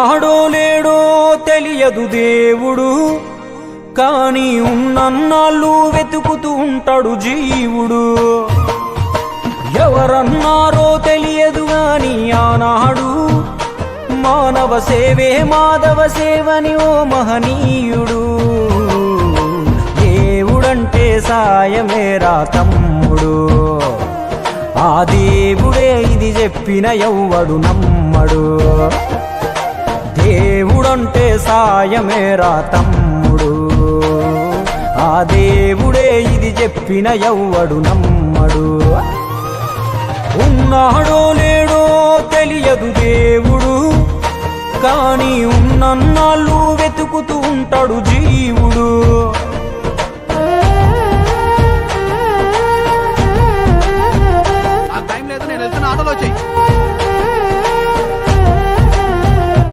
ఉన్నాడో లేడో తెలియదు దేవుడు, కాని ఉన్నన్నాళ్ళు వెతుకుతూ ఉంటాడు జీవుడు. ఎవరన్నారో తెలియదు గాని ఆనాడు మానవ సేవే మాధవ సేవని ఓ మహనీయుడు. దేవుడంటే సాయమేరా తమ్ముడు, ఆ దేవుడే ఇది చెప్పిన ఎవ్వడు నమ్మడు. దేవుడంటే సాయమేరా తమ్ముడు, ఆ దేవుడే ఇది చెప్పిన ఎవ్వడు నమ్మడు. ఉన్నాడో లేడో తెలియదు దేవుడు, కాని ఉన్నన్నాళ్ళు వెతుకుతూ ఉంటాడు జీవుడు.